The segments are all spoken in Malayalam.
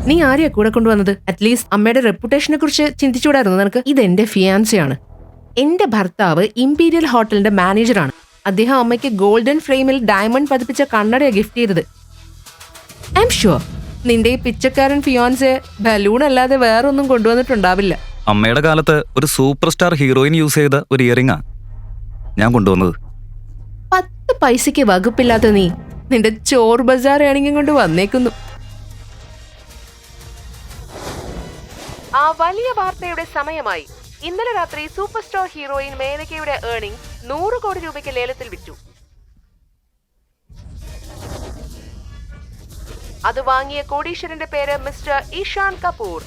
നീ ആരെയാ കൂടെ കൊണ്ടുവന്നത്? അറ്റ്ലീസ്റ്റ് അമ്മയുടെ റെപ്യൂട്ടേഷനെ കുറിച്ച് ചിന്തിച്ചുകൂടായിരുന്നു നിനക്ക്? ഇതെന്റെ ഫിയാൻസിയാണ്. എന്റെ ഭർത്താവ് ഇംപീരിയൽ ഹോട്ടലിന്റെ മാനേജറാണ്. അദ്ദേഹം അമ്മയ്ക്ക് ഗോൾഡൻ ഫ്രെയിമിൽ ഡയമണ്ട് പതിപ്പിച്ച കണ്ണടയാണ് ഗിഫ്റ്റ് ചെയ്തത്. ഐ എം ഷുവർ നിന്റെ ഈ പിച്ചക്കാരൻ ഫിയോൻസെ ബലൂൺ അല്ലാതെ വേറൊന്നും കൊണ്ടുവന്നിട്ടുണ്ടാവില്ല. അമ്മയുടെ കാലത്ത് ഒരു സൂപ്പർ സ്റ്റാർ ഹീറോയിൻ യൂസ് ചെയ്ത ഒരു ഇയറിംഗാ ഞാൻ കൊണ്ടുവന്നത്. 10 പൈസയ്ക്ക് വകുപ്പില്ലാത്ത നീ നിന്റെ ചോർ ബസാർ ആണെങ്കിൽ കൊണ്ട് വന്നേക്കുന്നു. ആ വലിയ വാർത്തയുടെ സമയമായി. ഇന്നലെ രാത്രി സൂപ്പർ സ്റ്റാർ ഹീറോയിൻ മേനകയുടെ ഏർണിംഗ് 100 കോടി രൂപയ്ക്ക് ലേലത്തിൽ വിറ്റു. അത് വാങ്ങിയ കോടീശ്വരന്റെ പേര് mister Ishan Kapoor.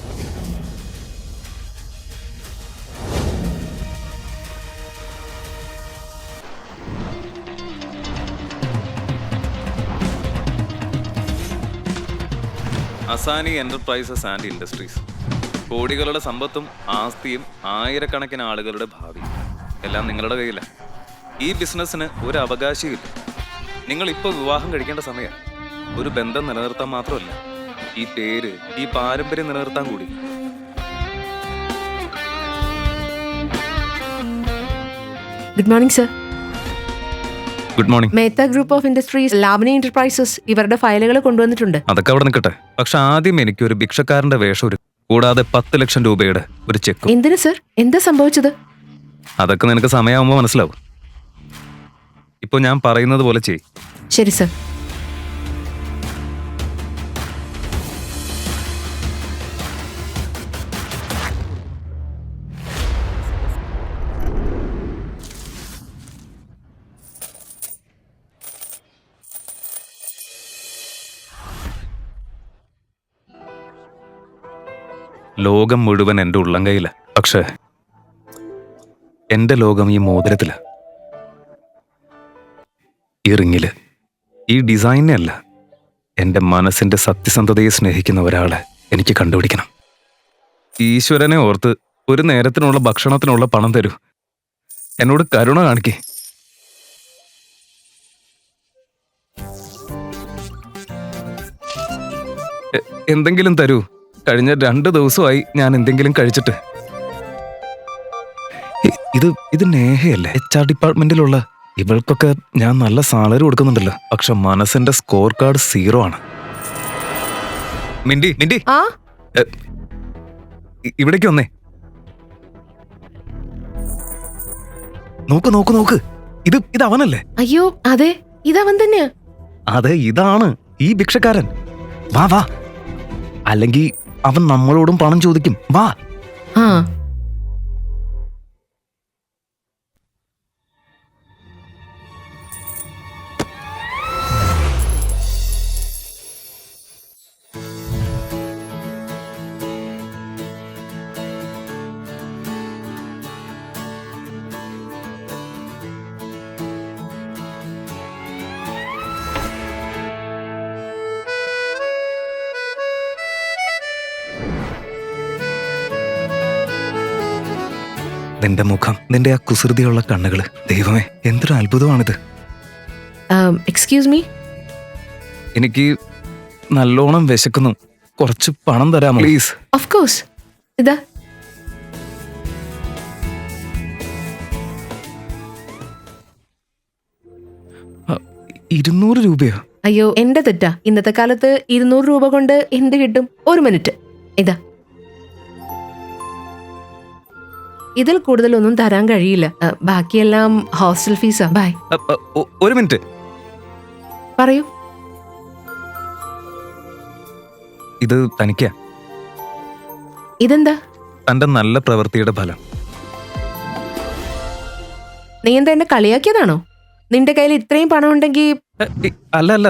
Asani enterprises and industries. കോടികളുടെ സമ്പത്തും ആസ്തിയും ആയിരക്കണക്കിന് ആളുകളുടെ ഭാവി എല്ലാം നിങ്ങളുടെ കയ്യിലാണ്. ഈ ബിസിനസ്സിന് ഒരു അവകാശമില്ല. നിങ്ങൾ ഇപ്പോൾ വിവാഹം കഴിക്കേണ്ട സമയം. ഒരു ബന്ധം നിലനിർത്താൻ മാത്രമല്ല, ഈ പേര്, ഈ പാരമ്പര്യം നിലനിർത്താൻ കൂടി. Good morning sir. Good morning. Mehta group of industries, Lavni enterprises ഇവരുടെ ഫയലുകൾ കൊണ്ടുവന്നിട്ടുണ്ട്. അതൊക്കെ അവിടെ നിൽക്കട്ടെ. പക്ഷെ ആദ്യം എനിക്ക് ഒരു ഭിക്ഷക്കാരന്റെ വേഷം ഒരു, കൂടാതെ 10 ലക്ഷം രൂപയുടെ ഒരു ചെക്ക്. എന്തിനു സർ? എന്താ സംഭവിച്ചത്? അതൊക്കെ നിനക്ക് സമയമാകുമ്പോൾ മനസ്സിലാവും. ഇപ്പൊ ഞാൻ പറയുന്നത് പോലെ ചെയ്. ശരി സർ. ലോകം മുഴുവൻ എൻ്റെ ഉള്ളം കയ്യില. പക്ഷേ എൻ്റെ ലോകം ഈ മോതിരത്തില, ഈ റിങ്ങില്, ഈ ഡിസൈനെ അല്ല. എൻ്റെ മനസ്സിന്റെ സത്യസന്ധതയെ സ്നേഹിക്കുന്ന ഒരാളെ എനിക്ക് കണ്ടുപിടിക്കണം. ഈശ്വരനെ ഓർത്ത് ഒരു നേരത്തിനുള്ള ഭക്ഷണത്തിനുള്ള പണം തരൂ. എന്നോട് കരുണ കാണിക്കേ. എന്തെങ്കിലും തരൂ. കഴിഞ്ഞ 2 ദിവസമായി ഞാൻ എന്തെങ്കിലും കഴിച്ചിട്ട്. ഇത് നേഹയല്ലേ? HR ഡിപ്പാർട്ട്മെന്റിലുള്ള ഇവൾക്കൊക്കെ ഞാൻ നല്ല സാലറി കൊടുക്കുന്നുണ്ടല്ലോ. പക്ഷെ മനസ്സിന്റെ സ്കോർ കാർഡ് 0 ആണ്. മിണ്ടി മിണ്ടി, ഇവിടേക്ക് വന്നേ. നോക്ക് നോക്ക് നോക്ക്, ഇത് അവനല്ലേ? അയ്യോ അതെ, ഇതവൻ തന്നെയാ. അതെ, ഇതാണ് ഈ ഭിക്ഷക്കാരൻ. വാ വാ, അല്ലെങ്കിൽ അവൻ നമ്മളോടും പണം ചോദിക്കും. വാ. നിന്റെ മുഖം, നിന്റെ ആ കുസൃതിയുള്ള കണ്ണുകള്, ദൈവമേ എന്തൊരു അത്ഭുതമാണിത്. എക്സ്ക്യൂസ് മീ, എനിക്ക് നല്ലോണം വിശക്കുന്നു. കുറച്ച് പണം തരാമോ പ്ലീസ്? Of course. ഇതാ. ₹200? അയ്യോ എന്റെ തെറ്റാ. ഇന്നത്തെ കാലത്ത് 200 രൂപ കൊണ്ട് എന്ത് കിട്ടും? 1 മിനിറ്റ്. ഇതാ. ഇതിൽ കൂടുതലൊന്നും തരാൻ കഴിയില്ല. ബാക്കിയെല്ലാം ഹോസ്റ്റൽ ഫീസാ. ബൈ. 1 മിനിറ്റ്. പറയൂ. ഇത് തനിക്കാ. ഇതെന്താ? തന്റെ നല്ല പ്രവൃത്തിയുടെ ഫലം. നീ എന്താ എന്നെ കളിയാക്കിയതാണോ? നിന്റെ കയ്യിൽ ഇത്രയും പണം ഉണ്ടെങ്കിൽ? അല്ല അല്ല,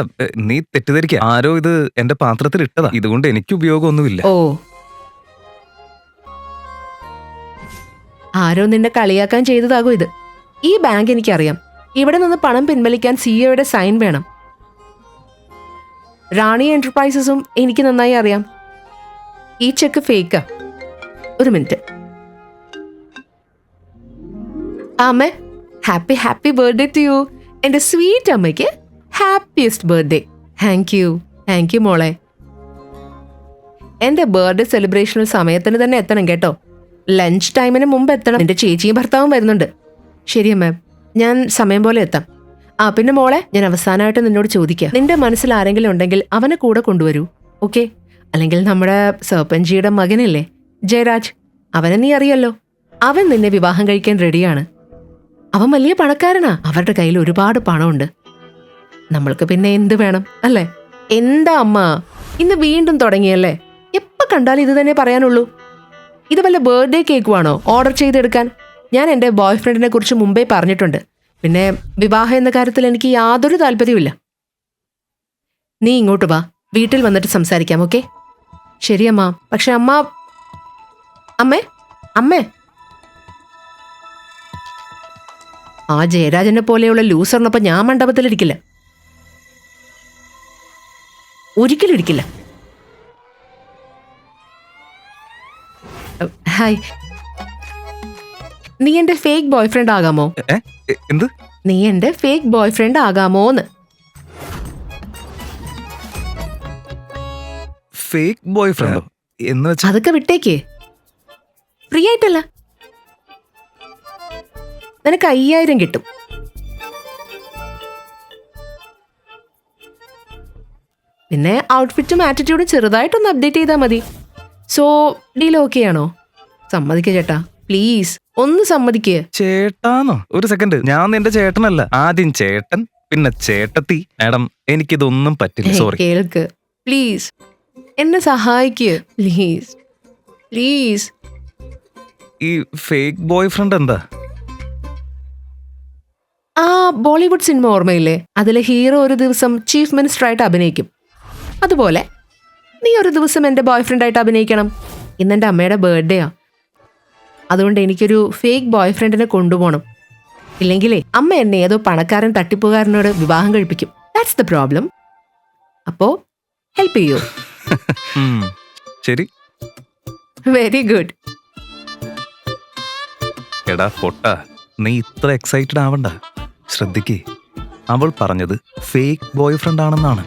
നീ തെറ്റിദ്ധരിക്കുക. ആരോ ഇത് എന്റെ പാത്രത്തിൽ ഇട്ടതാ. ഇതുകൊണ്ട് എനിക്ക് ഉപയോഗമൊന്നുമില്ല. ഓ, ആരോ നിന്നെ കളിയാക്കാൻ ചെയ്തതാകും ഇത്. ഈ ബാങ്ക് എനിക്കറിയാം. ഇവിടെ നിന്ന് പണം പിൻവലിക്കാൻ സിഇഒയുടെ സൈൻ വേണം. റാണി എന്റർപ്രൈസസും എനിക്ക് നന്നായി അറിയാം. ഈ ചെക്ക് ഫേക്കാ. 1 മിനിറ്റ്. അമ്മേ, ഹാപ്പി ബർത്ത്ഡേ ടു യു. എന്റെ സ്വീറ്റ് അമ്മയ്ക്ക് ഹാപ്പിയസ്റ്റ് ബർത്ത്ഡേ. താങ്ക് യു മോളെ. എന്റെ ബർത്ത്ഡേ സെലിബ്രേഷനിൽ സമയത്തിന് തന്നെ എത്തണം കേട്ടോ. ലഞ്ച് ടൈമിന് മുമ്പ് എത്തണം. എന്റെ ചേച്ചിയും ഭർത്താവും വരുന്നുണ്ട്. ശരി മാം, ഞാൻ സമയം പോലെ എത്താം. പിന്നെ മോളെ, ഞാൻ അവസാനമായിട്ട് നിന്നോട് ചോദിക്കാം, നിന്റെ മനസ്സിൽ ആരെങ്കിലും ഉണ്ടെങ്കിൽ അവനെ കൂടെ കൊണ്ടുവരൂ, ഓക്കെ? അല്ലെങ്കിൽ നമ്മുടെ സർപ്പഞ്ചിയുടെ മകനില്ലേ ജയരാജ്, അവനെ നീ അറിയല്ലോ. അവൻ നിന്നെ വിവാഹം കഴിക്കാൻ റെഡിയാണ്. അവൻ വലിയ പണക്കാരനാ. അവരുടെ കയ്യിൽ ഒരുപാട് പണമുണ്ട്. നമ്മൾക്ക് പിന്നെ എന്ത് വേണം അല്ലേ? എന്താ അമ്മ ഇന്ന് വീണ്ടും തുടങ്ങിയല്ലേ? എപ്പോ കണ്ടാലും ഇത് തന്നെ പറയാനുള്ളൂ. ഇത് വല്ല ബർത്ത്ഡേ കേക്കുവാണോ ഓർഡർ ചെയ്തെടുക്കാൻ? ഞാൻ എൻ്റെ ബോയ് ഫ്രണ്ടിനെ കുറിച്ച് മുമ്പേ പറഞ്ഞിട്ടുണ്ട്. പിന്നെ വിവാഹം എന്ന കാര്യത്തിൽ എനിക്ക് യാതൊരു താല്പര്യമില്ല. നീ ഇങ്ങോട്ട് വാ, വീട്ടിൽ വന്നിട്ട് സംസാരിക്കാം, ഓക്കെ? ശരി അമ്മ. പക്ഷെ അമ്മേ അമ്മേ, ആ ജയരാജനെ പോലെയുള്ള ലൂസറിനൊപ്പം ഞാൻ മണ്ഡപത്തിലിരിക്കില്ല, ഒരിക്കലും ഇരിക്കില്ല. ഹായ്, നീ എന്റെ ഫേക്ക് ബോയ് ഫ്രണ്ട് ആകാമോ? എന്ത്? നീ എന്റെ ഫേക്ക് ബോയ് ഫ്രണ്ട് ആകാമോന്ന്? ഫേക്ക് ബോയ് ഫ്രണ്ടോ എന്ന് വെച്ചാ? അതൊക്കെ വിട്ടേക്ക്. ഫ്രീ ആയിട്ടല്ല, നിനക്ക് 5000 കിട്ടും. പിന്നെ ഔട്ട്ഫിറ്റും ആറ്റിറ്റ്യൂഡും ചെറുതായിട്ടൊന്ന് അപ്ഡേറ്റ് ചെയ്താൽ മതി. സോ ഡീൽ ഓക്കെ ആണോ? സമ്മതിക്ക ചേട്ടാ, പ്ലീസ് ഒന്ന് സമ്മതിക്കേ. ചേട്ടാന്നോ? ഒരു സെക്കൻഡ്, ഞാൻ നിന്റെ ചേട്ടനല്ല. ആദ്യം ചേട്ടൻ, പിന്നെ ചേട്ടത്തി. മാഡം, എനിക്കിതൊന്നും പറ്റില്ല, സോറി. കേൾക്ക് പ്ലീസ്, എന്നെ സഹായിക്ക് പ്ലീസ് പ്ലീസ്. ഈ ഫേക്ക് ബോയ് ഫ്രണ്ട് എന്താ? ആ ബോളിവുഡ് സിനിമ ഓർമ്മയില്ലേ? അതിലെ ഹീറോ ഒരു ദിവസം ചീഫ് മിനിസ്റ്റർ ആയിട്ട് അഭിനയിക്കും. അതുപോലെ നീ ഒരു ദിവസം എൻ്റെ ബോയ് ഫ്രണ്ട് ആയിട്ട് അഭിനയിക്കണം. ഇന്നെൻ്റെ അമ്മയുടെ ബർത്ത്ഡേയാ. അതുകൊണ്ട് എനിക്കൊരു ഫേക്ക് ബോയ് ഫ്രണ്ടിനെ കൊണ്ടുപോകണം. ഇല്ലെങ്കിലേ അമ്മ എന്നെ ഏതോ പണക്കാരൻ തട്ടിപ്പുകാരനോട് വിവാഹം കഴിപ്പിക്കും. That's the problem. അപ്പോ ഹെൽപ്പ് ചെയ്യൂ? ശരി, വെരി ഗുഡ്. എടാ പൊട്ട, നീ ഇത്ര എക്സൈറ്റഡ് ആവണ്ട. ശ്രദ്ധിക്കേ, അവൾ പറഞ്ഞത് ഫേക്ക് ബോയ് ഫ്രണ്ട് ആണെന്നാണ്.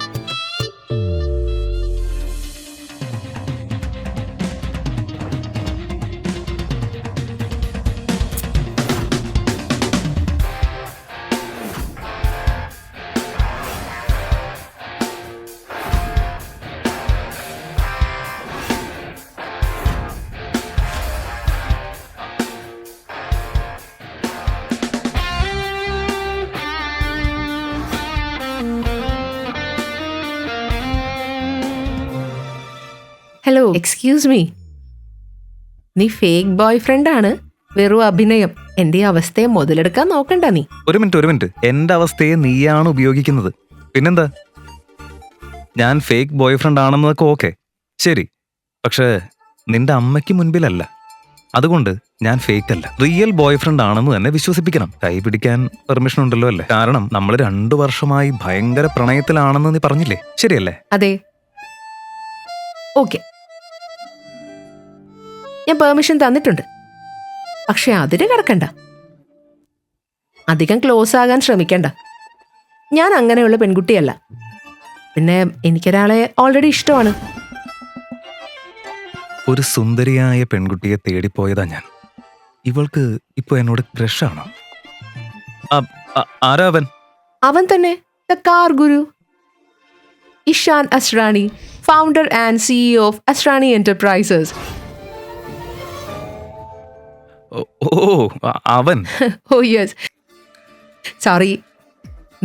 Hello, excuse me. നീ ഫേക്ക് ബോയ് ഫ്രണ്ട് ആണ്, വെറും അഭിനയം. എന്റെ അവസ്ഥയെ മുതലെടുക്കാൻ നോക്കണ്ട നീ. ഒരു മിനിറ്റ്, എന്റെ അവസ്ഥയെ നീയാണ് ഉപയോഗിക്കുന്നത്. പിന്നെന്താ? ഞാൻ ഫേക്ക് ബോയ് ഫ്രണ്ട് ആണെന്നൊക്കെ ഓക്കെ, ശരി. പക്ഷേ നിന്റെ അമ്മയ്ക്ക് മുൻപിലല്ല. അതുകൊണ്ട് ഞാൻ ഫേക്ക് അല്ല, റിയൽ ബോയ് ഫ്രണ്ട് ആണെന്ന് തന്നെ വിശ്വസിപ്പിക്കണം. കൈ പിടിക്കാൻ പെർമിഷൻ ഉണ്ടല്ലോ അല്ലേ? കാരണം നമ്മൾ 2 വർഷമായി ഭയങ്കര പ്രണയത്തിലാണെന്ന് നീ പറഞ്ഞില്ലേ, ശരിയല്ലേ? അതെ, ഓക്കെ, ഞാൻ പെർമിഷൻ തന്നിട്ടുണ്ട്. പക്ഷെ അതിന് കിടക്കണ്ട, അധികം ക്ലോസ് ആകാൻ ശ്രമിക്കണ്ട. ഞാൻ അങ്ങനെയുള്ള പെൺകുട്ടിയല്ല. പിന്നെ എനിക്കൊരാളെ ഓൾറെഡി ഇഷ്ടമാണ്. ഒരു സുന്ദരിയായ പെൺകുട്ടിയെ തേടിപ്പോയതാ ഞാൻ. ഇവൾക്ക് ഇപ്പൊ എന്നോട് ക്രഷാണോ? ആരാ അവൻ? അവൻ തന്നെ, the car guru, Ishan Asrani, founder and CEO of Asrani enterprises. അവൻ? ഓ യെസ്, സോറി,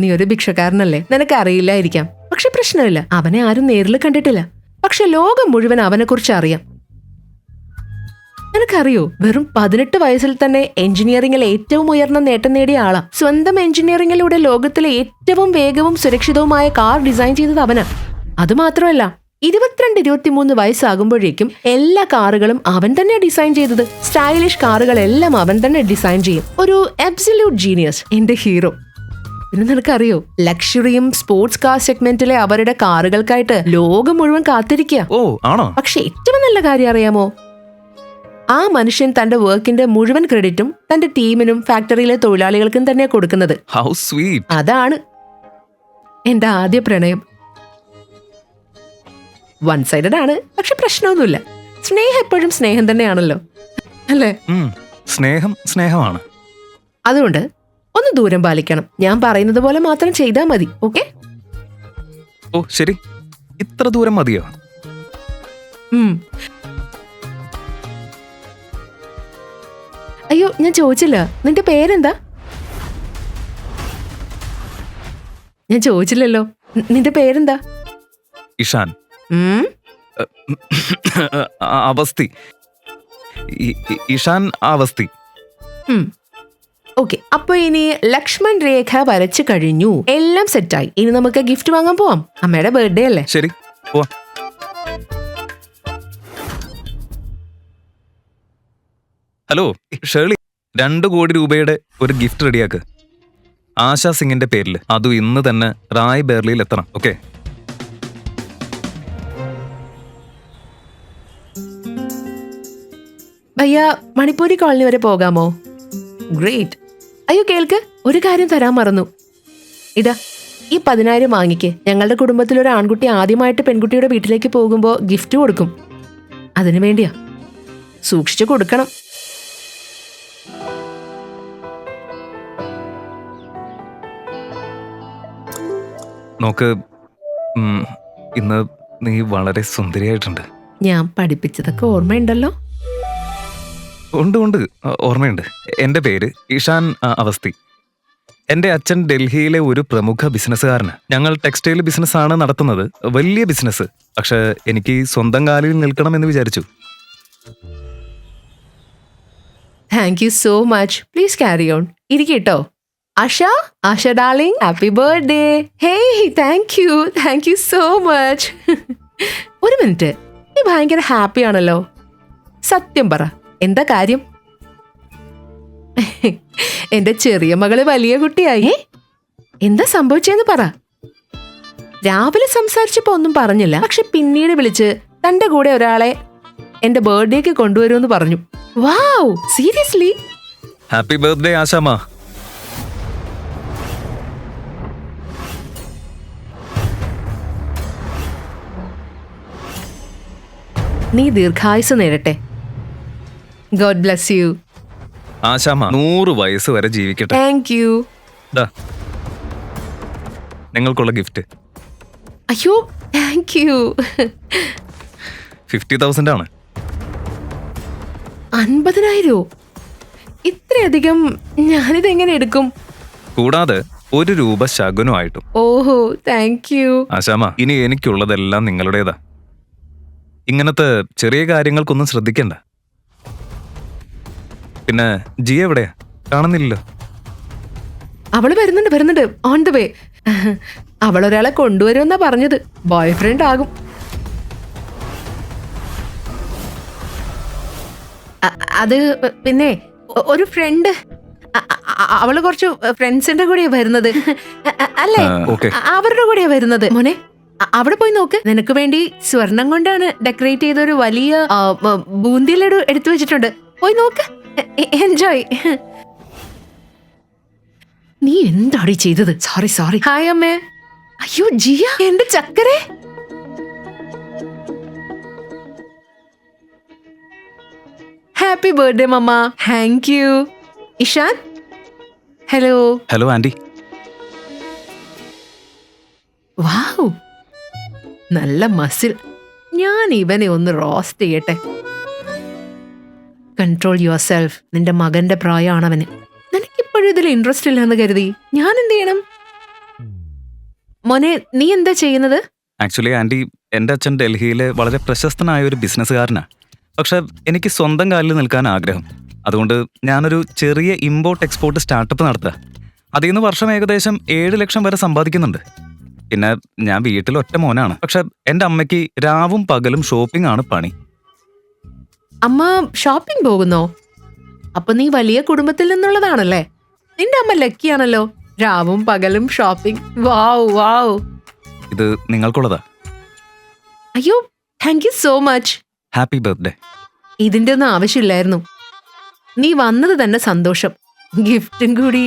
നീ ഒരു ഭിക്ഷക്കാരനല്ലേ, നിനക്ക് അറിയില്ലായിരിക്കാം. പക്ഷെ പ്രശ്നമില്ല, അവനെ ആരും നേരിൽ കണ്ടിട്ടില്ല. പക്ഷെ ലോകം മുഴുവൻ അവനെക്കുറിച്ച് അറിയാം. നിനക്കറിയോ, വെറും 18 വയസ്സിൽ തന്നെ എഞ്ചിനീയറിംഗിൽ ഏറ്റവും ഉയർന്ന നേട്ടം നേടിയ ആളാ. സ്വന്തം എഞ്ചിനീയറിംഗിലൂടെ ലോകത്തിലെ ഏറ്റവും വേഗവും സുരക്ഷിതവുമായ കാർ ഡിസൈൻ ചെയ്തത് അവനാ. അതുമാത്രമല്ല, 22-23 വയസ്സാകുമ്പോഴേക്കും എല്ലാ കാറുകളും അവൻ തന്നെ ഡിസൈൻ ചെയ്തത്. സ്റ്റൈലിഷ് കാറുകളെല്ലാം അവൻ തന്നെ ഡിസൈൻ ചെയ്യും. ഒരു അബ്സല്യൂട്ട് ജീനിയസ്, എന്റെ ഹീറോ. പിന്നെ നിനക്കറിയോ, ലക്ഷറിയും സ്പോർട്സ് കാർ സെഗ്മെന്റിലെ അവരുടെ കാറുകൾക്കായിട്ട് ലോകം മുഴുവൻ കാത്തിരിക്കുക. ഓ ആണോ? പക്ഷെ ഏറ്റവും നല്ല കാര്യം അറിയാമോ, ആ മനുഷ്യൻ തന്റെ വർക്കിന്റെ മുഴുവൻ ക്രെഡിറ്റും തന്റെ ടീമിനും ഫാക്ടറിയിലെ തൊഴിലാളികൾക്കും തന്നെ കൊടുക്കുന്നത്. How sweet. അതാണ് എന്റെ ആദ്യ പ്രണയം. വൺ സൈഡഡ് ആണ്, പക്ഷെ പ്രശ്നമൊന്നുമില്ല. സ്നേഹം എപ്പോഴും സ്നേഹം തന്നെയാണല്ലോ, അല്ലേ? സ്നേഹം സ്നേഹമാണ്. അതുകൊണ്ട് ഒന്ന് ദൂരം പാലിക്കണം. ഞാൻ പറയുന്നത് പോലെ മാത്രം ചെയ്താൽ മതി, ഓക്കെ? ഓ ശരി, ഇത്ര ദൂരം മതിയോ? അയ്യോ, ഞാൻ ചോദിച്ചില്ല, നിന്റെ പേരെന്താ? ഞാൻ ചോദിച്ചില്ലല്ലോ, നിന്റെ പേരെന്താ? ഇഷാൻ. അവസ്ഥി. ഇഷാൻ അവസ്ഥി. ഓക്കെ, അപ്പൊ ഇനി ലക്ഷ്മൺ രേഖ വരച്ചു കഴിഞ്ഞു, എല്ലാം സെറ്റായി. ഇനി നമുക്ക് ഗിഫ്റ്റ് വാങ്ങാൻ പോവാം. അമ്മയുടെ ബർത്ത്ഡേ അല്ലേ? ശരി, പോവാം. ഹലോ ഷേർലി, 2 കോടി രൂപയുടെ ഒരു ഗിഫ്റ്റ് റെഡിയാക്ക്. ആശാ സിംഗിന്റെ പേരിൽ. അതും ഇന്ന് തന്നെ റായ് ബെർലിയിൽ എത്തണം. ഓക്കെ? ഭയ്യ, മണിപ്പൂരി കോളനി വരെ പോകാമോ? ഗ്രേറ്റ്. അയ്യോ കേൾക്ക്, ഒരു കാര്യം തരാൻ മറന്നു. ഇതാ, ഈ 10,000 വാങ്ങിക്ക്. ഞങ്ങളുടെ കുടുംബത്തിൽ ഒരു ആൺകുട്ടി ആദ്യമായിട്ട് പെൺകുട്ടിയുടെ വീട്ടിലേക്ക് പോകുമ്പോൾ ഗിഫ്റ്റ് കൊടുക്കും. അതിനു വേണ്ടിയാ, സൂക്ഷിച്ചു കൊടുക്കണം. നോക്ക്, ഇന്ന് നീ വളരെ സുന്ദരിയായിട്ടുണ്ട്. ഞാൻ പഠിപ്പിച്ചതൊക്കെ ഓർമ്മയുണ്ടല്ലോ? ഉണ്ട്, ഓർമ്മയുണ്ട്. എൻ്റെ പേര് ഇഷാൻ അവസ്ഥി. എൻ്റെ അച്ഛൻ ഡൽഹിയിലെ ഒരു പ്രമുഖ ബിസിനസ്സുകാരന്. ഞങ്ങൾ ടെക്സ്റ്റൈൽ ബിസിനസ്സാണ് നടത്തുന്നത്, വലിയ ബിസിനസ്. പക്ഷെ എനിക്ക് സ്വന്തം കാലിൽ നിൽക്കണമെന്ന് വിചാരിച്ചു. Thank you so much. Please carry on. ഇരിക്കട്ടോ. Asha darling, happy birthday. Hey, thank you so much. ഒരു മിനിറ്റ്, നീ ഭയങ്കര ഹാപ്പി ആണല്ലോ. സത്യം പറ, എന്താ കാര്യം? എന്റെ ചെറിയ മകള് വലിയ കുട്ടിയായി. എന്താ സംഭവിച്ചെന്ന് പറ. രാവിലെ സംസാരിച്ചപ്പോ ഒന്നും പറഞ്ഞില്ല, പക്ഷെ പിന്നീട് വിളിച്ച് തന്റെ കൂടെ ഒരാളെ എന്റെ ബർത്ത്ഡേക്ക് കൊണ്ടുവരുമെന്ന് പറഞ്ഞു. Wow, seriously? Happy birthday Ashamma. നീ ദീർഘായുസ് നേരട്ടെ. God bless you. ആശാമ്മ 100 വയസ്സ് വരെ ജീവിക്കട്ടെ. Thank you. നിങ്ങൾക്കുള്ള ഗിഫ്റ്റ്. അയ്യോ, താങ്ക് യു. 50,000 ആണ്. 50,000? ഇത്രയധികം ഞാനിത് എങ്ങനെ എടുക്കും? കൂടാതെ 1 രൂപ ശകുനമായിട്ടും. ഓഹോ, താങ്ക് യു. ആശാമ്മ, ഇനി എനിക്കുള്ളതെല്ലാം നിങ്ങളുടേതാ. ഇങ്ങനത്തെ ചെറിയ കാര്യങ്ങൾക്കൊന്നും ശ്രദ്ധിക്കണ്ട. പിന്നെ ജിയ എവിടെയാ? കാണുന്നില്ലല്ലോ. അവള് വരുന്നുണ്ട്, ഓൺ ദ വേ. അവളൊരാളെ കൊണ്ടുവരുമെന്നാ പറഞ്ഞത്. ബോയ് ഫ്രണ്ട് ആകും. അത് പിന്നെ ഒരു ഫ്രണ്ട്. അവള് കുറച്ച് ഫ്രണ്ട്സിന്റെ കൂടെയാ വരുന്നത്, അല്ലേ? അവരുടെ കൂടെയാ വരുന്നത്. മോനെ, അവിടെ പോയി നോക്ക്. നിനക്ക് വേണ്ടി സ്വർണം കൊണ്ടാണ് ഡെക്കറേറ്റ് ചെയ്ത ഒരു വലിയ ബൂന്തി ലഡു എടുത്തു വെച്ചിട്ടുണ്ട്. പോയി നോക്ക്, എൻജോയ്. നീ എന്താടി ചെയ്തത്? സോറി. ഹായ് അമ്മേ. അയ്യോ ജിയ, എന്റെ ചക്കരെ. Happy birthday mamma. Thank you. Ishan, hello aunty. Wow, നല്ല മസിൽ. ഞാൻ ഇവനെ ഒന്ന് റോസ്റ്റ് ചെയ്യട്ടെ. Control yourself. നിന്റെ മകന്റെ പ്രായമാണവന്. നിനക്കിപ്പോഴും ഇതിൽ ഇൻട്രസ്റ്റ് ഇല്ലെന്ന് കരുതി ഞാൻ എന്ത് ചെയ്യണം? മോനെ, നീ എന്താ ചെയ്യുന്നത്? ആക്ച്വലി ആന്റി, എൻ്റെ അച്ഛൻ ഡൽഹിയിലെ വളരെ പ്രശസ്തനായ ഒരു ബിസിനസ്സുകാരനാണ്. പക്ഷെ എനിക്ക് സ്വന്തം കാലിൽ നിൽക്കാൻ ആഗ്രഹം. അതുകൊണ്ട് ഞാനൊരു ചെറിയ ഇമ്പോർട്ട് എക്സ്പോർട്ട് സ്റ്റാർട്ടപ്പ് നടത്തുക. അതിൽ നിന്ന് വർഷം ഏകദേശം 7 ലക്ഷം വരെ സമ്പാദിക്കുന്നുണ്ട്. പിന്നെ ഞാൻ വീട്ടിൽ ഒറ്റ മോനാണ്. പക്ഷെ എൻ്റെ അമ്മയ്ക്ക് രാവും പകലും ഷോപ്പിംഗ് ആണ് പണി. അമ്മ ഷോപ്പിംഗ് പോകുന്നോ? അപ്പൊ നീ വലിയ കുടുംബത്തിൽ നിന്നുള്ളതാണല്ലേ? നിന്റെ അമ്മ ലക്കിയാണല്ലോ. രാവും പകലും ഷോപ്പിംഗ്. വാവ്. ഇത് നിങ്ങൾക്കുള്ളതാ. അയ്യോ, thank you so much. Happy birthday. ഇതിന്റെ ഒന്നും ആവശ്യമില്ലായിരുന്നു. നീ വന്നത് തന്നെ സന്തോഷം. ഗിഫ്റ്റും കൂടി.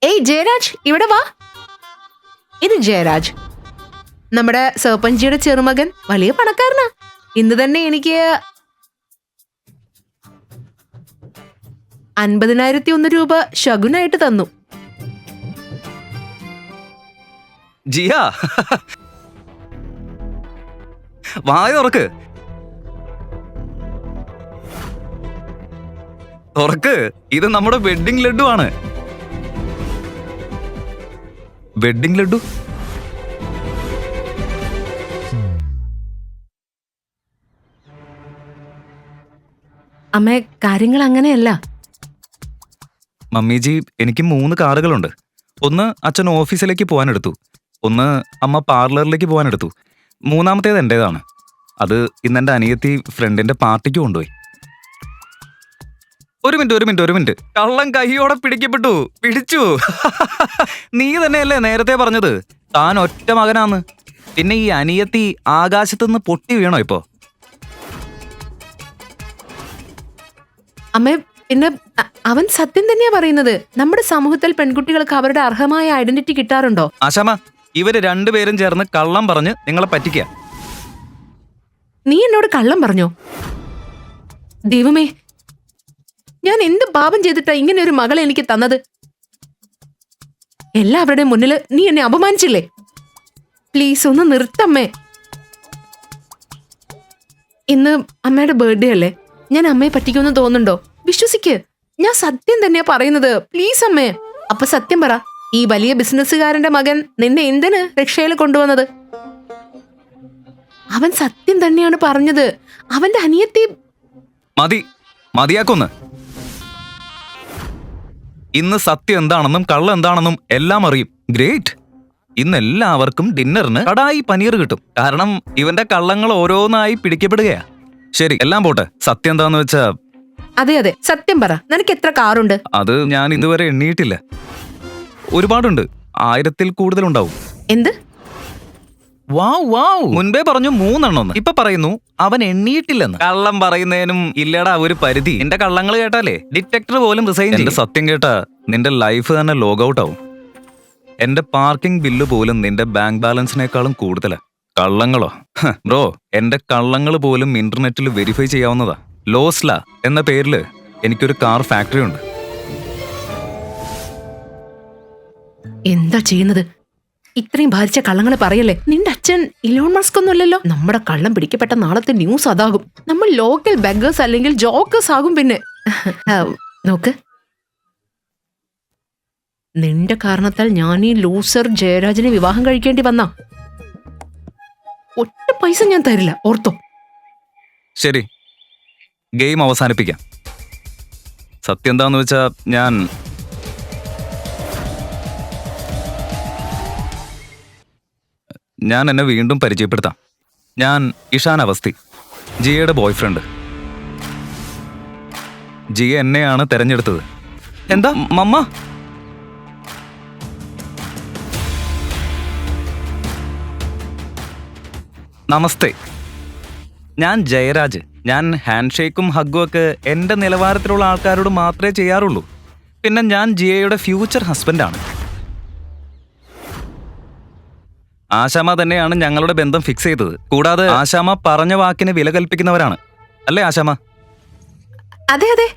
ഏയ് ജയരാജ്, ഇവിടെ വാ. ഇത് ജയരാജ്, നമ്മുടെ സർപ്പഞ്ചിയുടെ ചെറുമകൻ വലിയ പണക്കാരനാ. ഇന്ന് തന്നെ എനിക്ക് 50,001 രൂപ ശകുനായിട്ട് തന്നു. ജിയ, വായ തുറക്ക്. തുറക്ക്. ഇത് നമ്മുടെ വെഡ്ഡിംഗ് ലഡു ആണ്. വെഡ്ഡിംഗ് ലഡു. അമ്മേ, കാര്യങ്ങൾ അങ്ങനെയല്ല. മമ്മിജി, എനിക്ക് 3 കാറുകളുണ്ട്. ഒന്ന് അച്ഛൻ ഓഫീസിലേക്ക് പോകാനെടുത്തു, ഒന്ന് അമ്മ പാർലറിലേക്ക് പോകാനെടുത്തു, മൂന്നാമത്തേത് എൻ്റേതാണ്. അത് ഇന്നെൻ്റെ അനിയത്തി ഫ്രണ്ടിന്റെ പാർട്ടിക്ക് കൊണ്ടുപോയി. ഒരു മിനിറ്റ്. കള്ളൻ കൈയോടെ പിടിക്കപ്പെട്ടു. പിടിച്ചു. നീ തന്നെയല്ലേ നേരത്തെ പറഞ്ഞത് താൻ ഒറ്റ മകനാന്ന്? പിന്നെ ഈ അനിയത്തി ആകാശത്തുനിന്ന് പൊട്ടി വീണോ ഇപ്പോ? അമ്മേ, പിന്നെ അവൻ സത്യം തന്നെയാ പറയുന്നത്. നമ്മുടെ സമൂഹത്തിൽ പെൺകുട്ടികൾക്ക് അവരുടെ അർഹമായ ഐഡന്റിറ്റി കിട്ടാറുണ്ടോ? ആശാമ, ഇവര് രണ്ടുപേരും ചേർന്ന് കള്ളം പറഞ്ഞ് നിങ്ങളെ പറ്റിക്കുക. നീ എന്നോട് കള്ളം പറഞ്ഞോ? ദൈവമേ, ഞാൻ എന്ത് പാപം ചെയ്തിട്ടാ ഇങ്ങനെ ഒരു മകളെ എനിക്ക് തന്നത്? എല്ലാവരുടെയും മുന്നിൽ നീ എന്നെ അപമാനിച്ചില്ലേ? പ്ലീസ് ഒന്ന് നിർത്തമ്മേ. ഇന്ന് അമ്മയുടെ ബർത്ത്ഡേ അല്ലേ? ഞാൻ അമ്മയെ പറ്റിക്കുമെന്ന് തോന്നുന്നുണ്ടോ? വിശ്വസിക്ക്, ഞാൻ സത്യം തന്നെയാ പറയുന്നത്. പ്ലീസ് അമ്മേ. അപ്പൊ സത്യം പറ, ഈ വലിയ ബിസിനസ്സുകാരന്റെ മകൻ നിന്നെ എന്തിന് രക്ഷയിൽ കൊണ്ടുവന്നത്? അവൻ സത്യം തന്നെയാണ് പറഞ്ഞത്. അവന്റെ അനിയത്തി. മതിയാക്കൊന്ന്. ഇന്ന് സത്യം എന്താണെന്നും കള്ളം എന്താണെന്നും എല്ലാം അറിയും. ഗ്രേറ്റ്. ഇന്ന് എല്ലാവർക്കും ഡിന്നറിന് കടായി പനീർ കിട്ടും. കാരണം ഇവന്റെ കള്ളങ്ങൾ ഓരോന്നായി പിടിക്കപ്പെടുകയാ. ശരി, എല്ലാം പോട്ടെ. സത്യം എന്താന്ന് വെച്ചാ? അതെ, സത്യം പറ. നിനക്ക് എത്ര കാറുണ്ട്? അത് ഞാൻ ഇതുവരെ എണ്ണിയിട്ടില്ല. ഒരുപാടുണ്ട്. 1000-ൽ കൂടുതലുണ്ടാവും. എന്ത്? മുൻപേ പറഞ്ഞു 3 എണ്ണം. ഇപ്പൊ പറയുന്നു അവൻ എണ്ണിയിട്ടില്ലെന്ന്. കള്ളം പറയുന്നതിനും ഇല്ലടാ ഒരു പരിധി. നിന്റെ കള്ളങ്ങൾ കേട്ടാലേ ഡിറ്റക്ടർ പോലും റിസൈൻ ചെയ്യും. എന്റെ സത്യം കേട്ടാ നിന്റെ ലൈഫ് തന്നെ ലോഗൌട്ട് ആവും. എന്റെ പാർക്കിംഗ് ബില്ല് പോലും നിന്റെ ബാങ്ക് ബാലൻസിനേക്കാളും കൂടുതലാ. കള്ളങ്ങളോ? ബ്രോ, എന്റെ കള്ളങ്ങൾ പോലും ഇന്റർനെറ്റിൽ വെരിഫൈ ചെയ്യാവുന്നതാ. ലോസ്ല എന്ന പേരില് എനിക്കൊരു കാർ ഫാക്ടറി ഉണ്ട്. എന്താ ചെയ്യുന്നത്? ഇത്രയും ഭാരിച്ച കള്ളങ്ങൾ പറയല്ലേ. നിന്റെ അച്ഛൻ ഇലോൺ മസ്ക് ഒന്നുമല്ലല്ലോ. നമ്മുടെ കള്ളം പിടിക്കപ്പെട്ട നാളത്തെ ന്യൂസ് അതാകും. നമ്മൾ ലോക്കൽ ബെഗേഴ്സ് അല്ലെങ്കിൽ ജോക്കേഴ്സ് ആകും. പിന്നെ നോക്ക്, നിന്റെ കാരണത്താൽ ഞാൻ ഈ ലൂസർ ജയരാജനെ വിവാഹം കഴിക്കേണ്ടി വന്ന ഒറ്റ പൈസ ഞാൻ തരില്ല, ഓർത്തോ? ശരി, ഗെയിം അവസാനിപ്പിക്കാം. സത്യം എന്താന്ന് വെച്ചാ ഞാൻ എന്നെ വീണ്ടും പരിചയപ്പെടുത്താം. ഞാൻ ഇഷാൻ അവസ്ഥി, ജിയയുടെ ബോയ്ഫ്രണ്ട്. ജിയ എന്നെയാണ് തെരഞ്ഞെടുത്തത്. എന്താ മമ്മ? നമസ്തേ, ഞാൻ ജയരാജ്. ഞാൻ ഹാൻഡ് ഷേക്കും ഹഗ്ഗും ഒക്കെ എൻ്റെ നിലവാരത്തിലുള്ള ആൾക്കാരോട് മാത്രമേ ചെയ്യാറുള്ളൂ. പിന്നെ ഞാൻ ജിയയുടെ ഫ്യൂച്ചർ ഹസ്ബൻഡാണ്. ആശാമ തന്നെയാണ് ഞങ്ങളുടെ ബന്ധം ഫിക്സ് ചെയ്തത്. കൂടാതെ ആശാമ പറഞ്ഞ വാക്കിന് വില കൽപ്പിക്കുന്നവരാണ്, അല്ലേ ആശാമ? അതെ,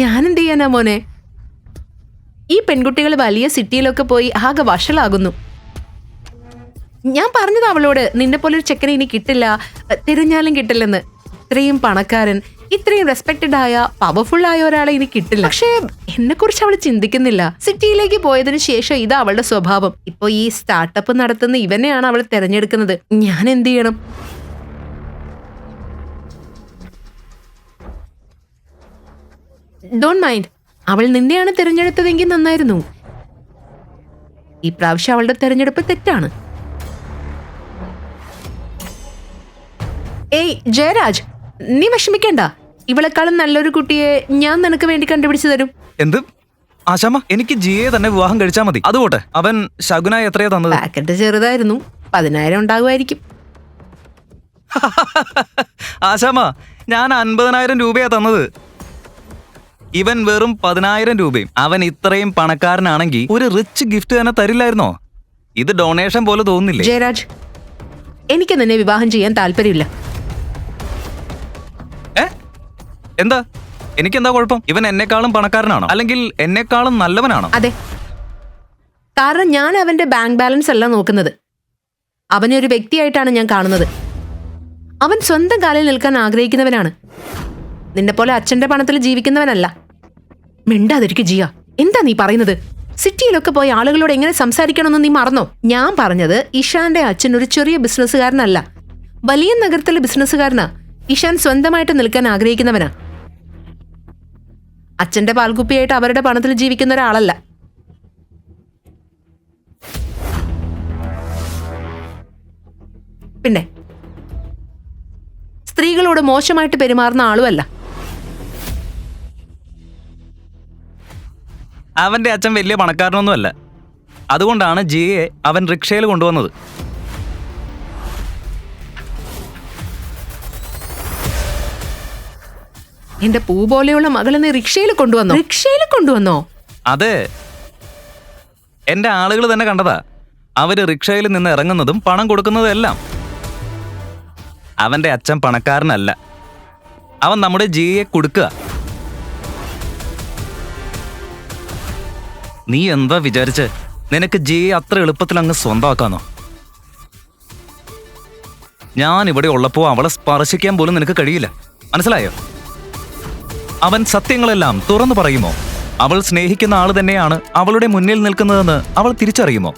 ഞാൻ എന്ത് ചെയ്യാനാ മോനെ? ഈ പെൺകുട്ടികൾ വലിയ സിറ്റിയിലൊക്കെ പോയി ആകെ വഷളാകുന്നു. ഞാൻ പറഞ്ഞത് അവളോട്, നിന്നെ പോലെ ഒരു ചെക്കനെ ഇനി കിട്ടില്ല, തിരഞ്ഞാലും കിട്ടില്ലെന്ന്. ഇത്രയും പണക്കാരൻ, ഇത്രയും റെസ്പെക്റ്റഡ് ആയ പവർഫുൾ ആയ ഒരാളെ ഇനി കിട്ടില്ല. പക്ഷേ എന്നെ കുറിച്ച് അവൾ ചിന്തിക്കുന്നില്ല. സിറ്റിയിലേക്ക് പോയതിനു ശേഷം ഇതാ അവളുടെ സ്വഭാവം. ഇപ്പൊ ഈ സ്റ്റാർട്ടപ്പ് നടത്തുന്ന ഇവനെയാണ് അവൾ തിരഞ്ഞെടുക്കുന്നത്. ഞാൻ എന്ത് ചെയ്യണം? Don't mind. അവൾ നിന്നെയാണ് തിരഞ്ഞെടുത്തതെങ്കിൽ നന്നായിരുന്നു. ഈ പ്രാവശ്യം അവളുടെ തിരഞ്ഞെടുപ്പ് തെറ്റാണ്. ഏയ് ജയരാജ്, നീ വിഷമിക്കണ്ട. ഇവളെക്കാളും നല്ലൊരു കുട്ടിയെ ഞാൻ നിനക്ക് വേണ്ടി കണ്ടുപിടിച്ചു തരും. എന്ത് ആശാമ? എനിക്ക് ജിയെ തന്നെ വിവാഹം കഴിച്ചാൽ മതി. അതുപോട്ടെ, അവൻ ശകുനായി എത്രയാ തന്നത്? പാക്കറ്റ് ചെറുതായിരുന്നു, 10,000 ഉണ്ടാകുമായിരിക്കും. ആശാമ, ഞാൻ 50,000 രൂപയാ തന്നത്. ഇവൻ വെറും 10,000 രൂപയും. അവൻ ഇത്രയും പണക്കാരനാണെങ്കിൽ ഒരു റിച്ച് ഗിഫ്റ്റ് തന്നെ തരില്ലായിരുന്നോ? ഇത് ഡൊണേഷൻ പോലെ തോന്നുന്നില്ലേ? ജയരാജ്, എനിക്ക് നിന്നെ വിവാഹം ചെയ്യാൻ താല്പര്യമില്ല. എന്താ? എനിക്കെന്താ കുഴപ്പം? ഇവൻ എന്നെക്കാളും പണക്കാരനാണോ, അല്ലെങ്കിൽ എന്നെക്കാളും നല്ലവനാണോ? അതെ, കാരണം ഞാൻ അവന്റെ ബാങ്ക് ബാലൻസ് അല്ല നോക്കുന്നത്. അവനെ ഒരു വ്യക്തിയായിട്ടാണ് ഞാൻ കാണുന്നത്. അവൻ സ്വന്തം കാലിൽ നിൽക്കാൻ ആഗ്രഹിക്കുന്നവനാണ്. നിന്നെപ്പോലെ അച്ഛന്റെ പണത്തിൽ ജീവിക്കുന്നവനല്ല. മിണ്ടാതിരിക്കും ജിയ. എന്താ നീ പറയുന്നത്? സിറ്റിയിലൊക്കെ പോയി ആളുകളോട് എങ്ങനെ സംസാരിക്കണമെന്ന് നീ മറന്നോ? ഞാൻ പറഞ്ഞത് ഇഷാന്റെ അച്ഛൻ ഒരു ചെറിയ ബിസിനസ്സുകാരനല്ല, വലിയ നഗരത്തിലെ ബിസിനസ്സുകാരനാ. ഇഷാൻ സ്വന്തമായിട്ട് നിൽക്കാൻ ആഗ്രഹിക്കുന്നവനാ. അച്ഛന്റെ പാൽക്കുപ്പിയായിട്ട് അവരുടെ പണത്തിൽ ജീവിക്കുന്ന ഒരാളല്ല. പിന്നെ സ്ത്രീകളോട് മോശമായിട്ട് പെരുമാറുന്ന ആളുമല്ല. അവന്റെ അച്ഛൻ വലിയ പണക്കാരനൊന്നുമല്ല. അതുകൊണ്ടാണ് ജിയെ അവൻ റിക്ഷയിൽ കൊണ്ടുവന്നത്. എന്റെ പൂ പോലെയുള്ള മകളെന്നെ റിക്ഷയിൽ കൊണ്ടുവന്നോ? റിക്ഷയിൽ കൊണ്ടുവന്നോ? അതെ, എന്റെ ആളുകൾ തന്നെ കണ്ടതാ. അവര് റിക്ഷയിൽ നിന്ന് ഇറങ്ങുന്നതും പണം കൊടുക്കുന്നതും എല്ലാം. അവന്റെ അച്ഛൻ പണക്കാരനല്ല. അവൻ നമ്മുടെ ജിയെ കൊടുക്കുക. നീ എന്താ വിചാരിച്ച് നിനക്ക് ജിയെ അത്ര എളുപ്പത്തിൽ അങ്ങ് സ്വന്തമാക്കാന്നോ? ഞാൻ ഇവിടെ ഉള്ളപ്പോ അവളെ സ്പർശിക്കാൻ പോലും നിനക്ക് കഴിയില്ല. മനസ്സിലായോ? അവൻ സത്യങ്ങളെല്ലാം തുറന്നു പറയുമോ? അവൾ സ്നേഹിക്കുന്ന ആള് തന്നെയാണ് അവളുടെ മുന്നിൽ നിൽക്കുന്നതെന്ന് അവൾ തിരിച്ചറിയുമോ?